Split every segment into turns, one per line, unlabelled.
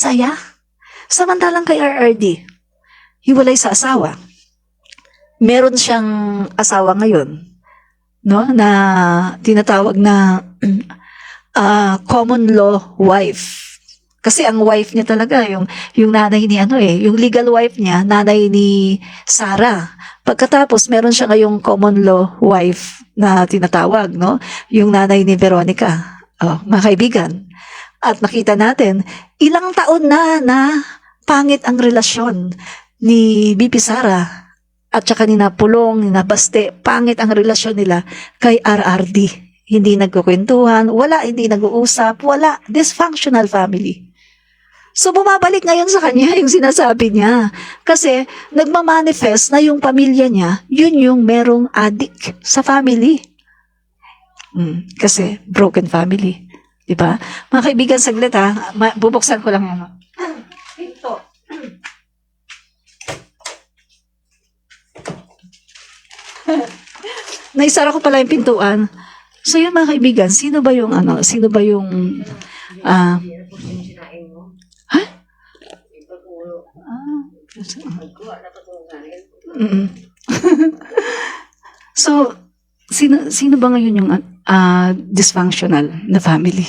saya. Samantalang kay RRD, hiwalay sa asawa. Meron siyang asawa ngayon, no, na tinatawag na common law wife. Kasi ang wife niya talaga, yung nanay ni yung legal wife niya, nanay ni Sarah. Pagkatapos, meron siya ngayong common law wife na tinatawag, no? Yung nanay ni Veronica. Mga kaibigan. At nakita natin, ilang taon na pangit ang relasyon ni BP Sara at saka ni Napulong, ni Nabaste. Pangit ang relasyon nila kay RRD. Hindi nagkukwentuhan, hindi nag-uusap, wala. Dysfunctional family. So, bumabalik ngayon sa kanya yung sinasabi niya. Kasi, nagmamanifest na yung pamilya niya, yun yung merong addict sa family. Kasi, broken family. Diba? Mga kaibigan, saglit ha. Bubuksan ko lang yung pinto. Naisara ko pala yung pintuan. So, yun mga kaibigan, sino ba yung So, sino ba ngayon yung dysfunctional na family?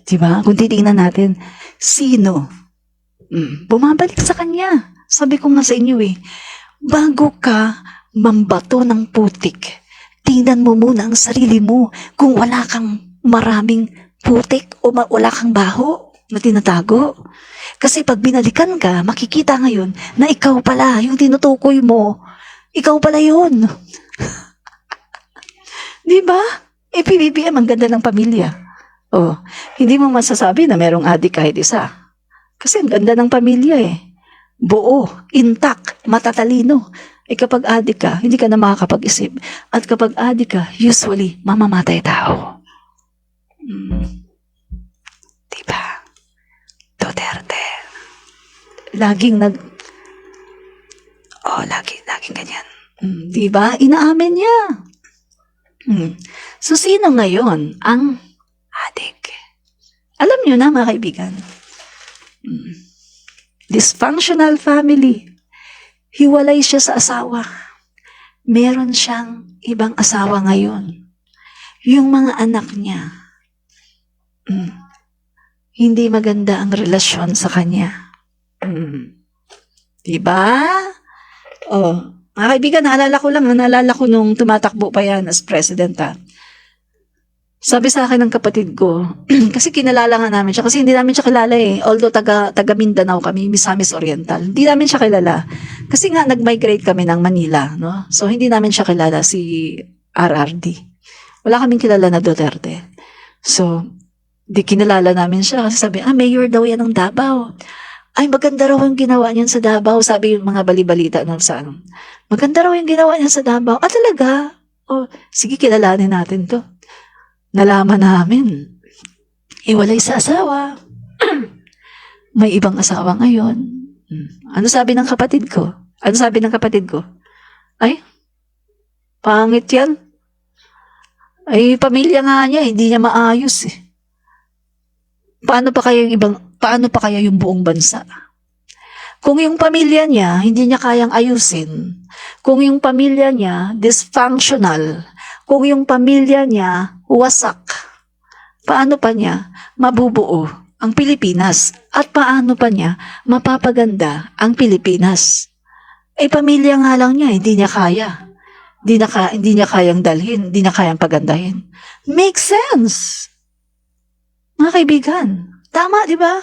Diba? Kung titingnan natin, sino? Bumabalik sa kanya. Sabi ko nga sa inyo bago ka mambato ng putik, tingnan mo muna ang sarili mo kung wala kang maraming putik o wala kang baho na tinatago. Kasi pag binalikan ka, makikita ngayon na ikaw pala yung tinutukoy mo. Ikaw pala yun. Diba? PBBM, ang ganda ng pamilya. Hindi mo masasabi na merong adik kahit isa. Kasi ang ganda ng pamilya buo, intact, matatalino. Kapag adik ka, hindi ka na makakapag-isip. At kapag adik ka, usually, mamamatay tao. Diba? Duterte. Laging ganyan. Diba? Inaamin niya. So, sino ngayon ang adik? Alam niyo na, mga kaibigan. Dysfunctional family. Hiwalay siya sa asawa. Meron siyang ibang asawa ngayon. Yung mga anak niya, hindi maganda ang relasyon sa kanya. Diba? Mga kaibigan, naalala ko nung tumatakbo pa yan as president Sabi sa akin ng kapatid ko, kasi kinalala nga namin siya, kasi hindi namin siya kilala although taga Mindanao kami, Misamis Oriental. Hindi namin siya kilala. Kasi nga nag-migrate kami ng Manila, no? So hindi namin siya kilala si RRD. Wala kaming kilala na Duterte. So, di kinalala namin siya kasi sabi, mayor daw yan ng Davao. Ay, maganda raw yung ginawa niyan sa Davao, sabi yung mga balibalita ng sa Maganda raw yung ginawa niya sa Davao. Talaga? Sige, kilalanin natin to. Nalaman namin, iwalay sa asawa. May ibang asawa ngayon. Ano sabi ng kapatid ko? Ay, pangit yan. Ay, pamilya nga niya, hindi niya maayos Paano pa kaya yung buong bansa? Kung yung pamilya niya, hindi niya kayang ayusin. Kung yung pamilya niya, dysfunctional. Kung yung pamilya niya, wasak. Paano pa niya mabubuo ang Pilipinas? At paano pa niya mapapaganda ang Pilipinas? Pamilya nga lang niya, hindi niya kaya. Hindi niya kayang dalhin, hindi niya kayang pagandahin. Makes sense. Mga kaibigan, tama, di ba?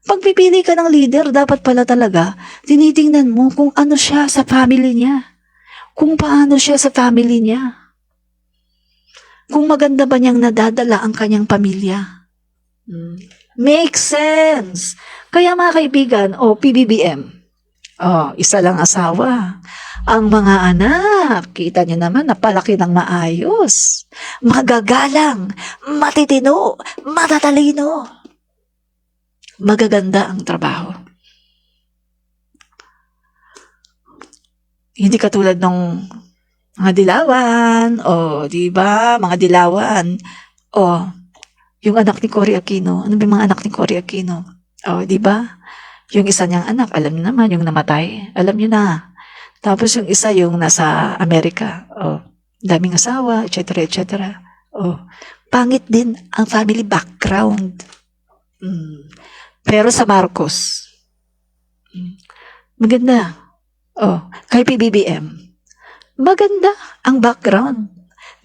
Pag pipili ka ng leader, dapat pala talaga, tinitingnan mo kung ano siya sa family niya. Kung paano siya sa family niya. Kung maganda ba niyang nadadala ang kanyang pamilya. Makes sense. Kaya mga kaibigan, PBBM, isa lang asawa. Ang mga anak, kita niyo naman, napalaki ng maayos. Magagalang, matitino, matatalino. Magaganda ang trabaho. Hindi katulad ng mga dilawan, di ba? Mga dilawan. Yung anak ni Cory Aquino. Ano ba yung mga anak ni Cory Aquino? O, di ba? Yung isa niyang anak, alam niyo naman, yung namatay, alam niyo na. Tapos yung isa, yung nasa Amerika, daming asawa, etc., etc. Pangit din ang family background. Pero sa Marcos, maganda. Kay PBBM, maganda ang background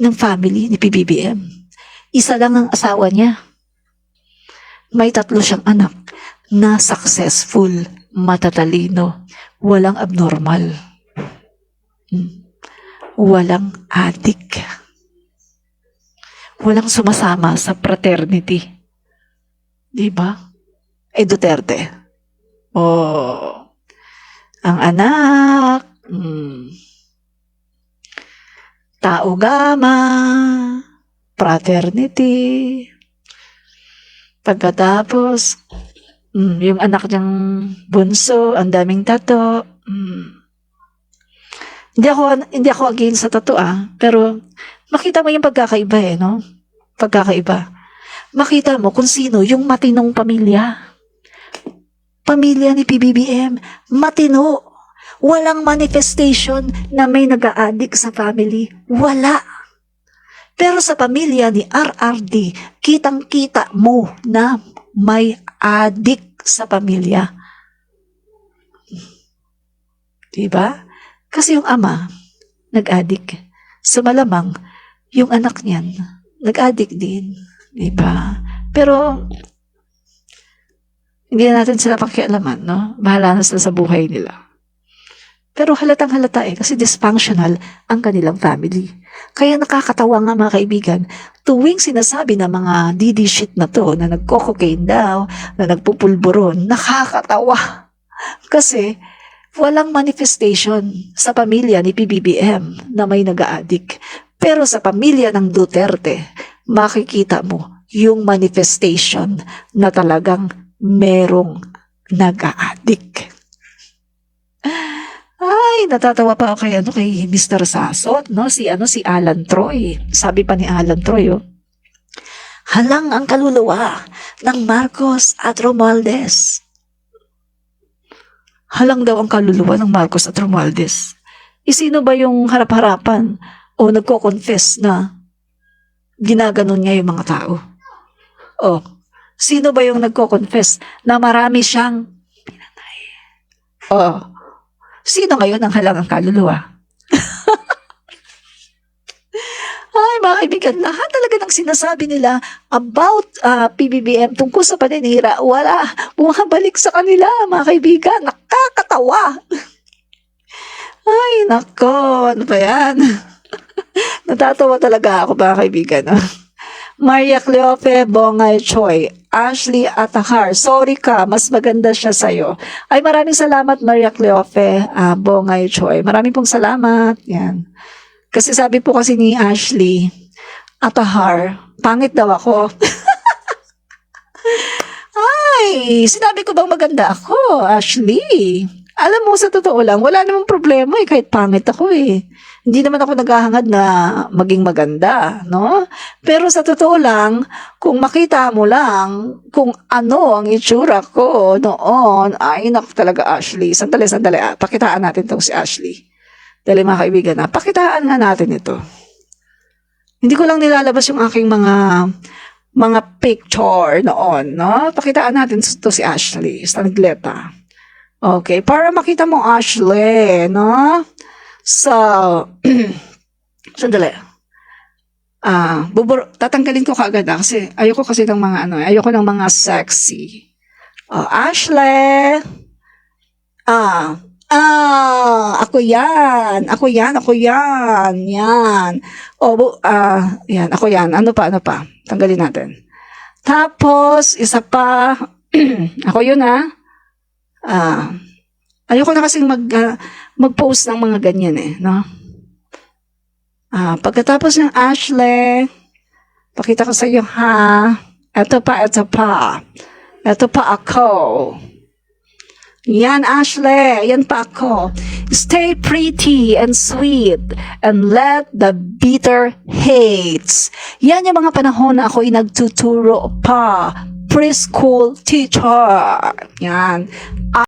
ng family ni PBBM. Isa lang ang asawa niya. May 3 siyang anak na successful, matatalino, walang abnormal. Walang addict. Walang sumasama sa fraternity. Diba? Duterte. Ang anak, Tau Gama, fraternity. Pagkatapos, yung anak niyang bunso, ang daming tato. Hindi ako against sa tato, pero makita mo yung pagkakaiba no? Pagkakaiba. Makita mo kung sino yung matinong pamilya. Pamilya ni PBBM, matino. Walang manifestation na may nag-a-addict sa family. Wala. Pero sa pamilya ni RRD, kitang-kita mo na may addict sa pamilya. Diba? Kasi yung ama, nag-addict. So malamang, yung anak niyan, nag-addict din. Diba? Pero, hindi natin sila pakialaman, no? Bahala na sila sa buhay nila. Pero halatang halata kasi dysfunctional ang kanilang family. Kaya nakakatawa nga mga kaibigan, tuwing sinasabi ng mga DD shit na to, na nagko-cocaine daw, na nagpupulburon, nakakatawa. Kasi walang manifestation sa pamilya ni PBBM na may nag-a-addict. Pero sa pamilya ng Duterte, makikita mo yung manifestation na talagang merong nag-a-addict. Ay, natatawa pa ako kay Mr. Sasot, no? Si Alan Troy. Sabi pa ni Alan Troy, halang ang kaluluwa ng Marcos at Romualdez. Halang daw ang kaluluwa ng Marcos at Romualdez. Sino ba yung harap-harapan o nagko-confess na ginaganon niya yung mga tao? Sino ba yung nagko-confess na marami siyang pinatay? Sino ngayon ang halangang kaluluwa? Ay, mga kaibigan, lahat talaga ng sinasabi nila about PBBM tungkol sa paninira, wala, bumabalik sa kanila, mga kaibigan. Nakakatawa. Ay, nako, ano ba yan? Natatawa talaga ako, mga kaibigan. Maria Cleofe Bongay Choi, Ashley Atahar, sorry ka, mas maganda siya sa'yo. Ay, maraming salamat Maria Cleofe Bongay Choi. Maraming pong salamat. Yan. Kasi sabi po kasi ni Ashley Atahar, pangit daw ako. Ay, sinabi ko bang maganda ako, Ashley? Alam mo, sa totoo lang, wala namang problema kahit pangit ako Hindi naman ako naghahangad na maging maganda, no? Pero sa totoo lang, kung makita mo lang kung ano ang itsura ko noon, ay naku talaga Ashley. Sandali. Pakitaan natin tong si Ashley. Dali mga kaibigan pakitaan nga natin ito. Hindi ko lang nilalabas yung aking mga picture noon, no? Pakitaan natin to si Ashley, Stagleta. Okay, para makita mo Ashley, no? So, sandali. Tatanggalin ko kaagad kasi ayoko kasi ng mga ayoko ng mga sexy. Ashley. Ako yan. Yan. Yan, ako yan. Ano pa? Tanggalin natin. Tapos, isa pa. Ako yun, ayoko na kasing mag-post ng mga ganyan no? Pagkatapos ng Ashley, pakita ko sa iyo Ito pa ako. Yan Ashley, yan pa ako. Stay pretty and sweet and let the bitter hates. Yan yung mga panahon na ako'y nagtuturo pa preschool teacher. Yan.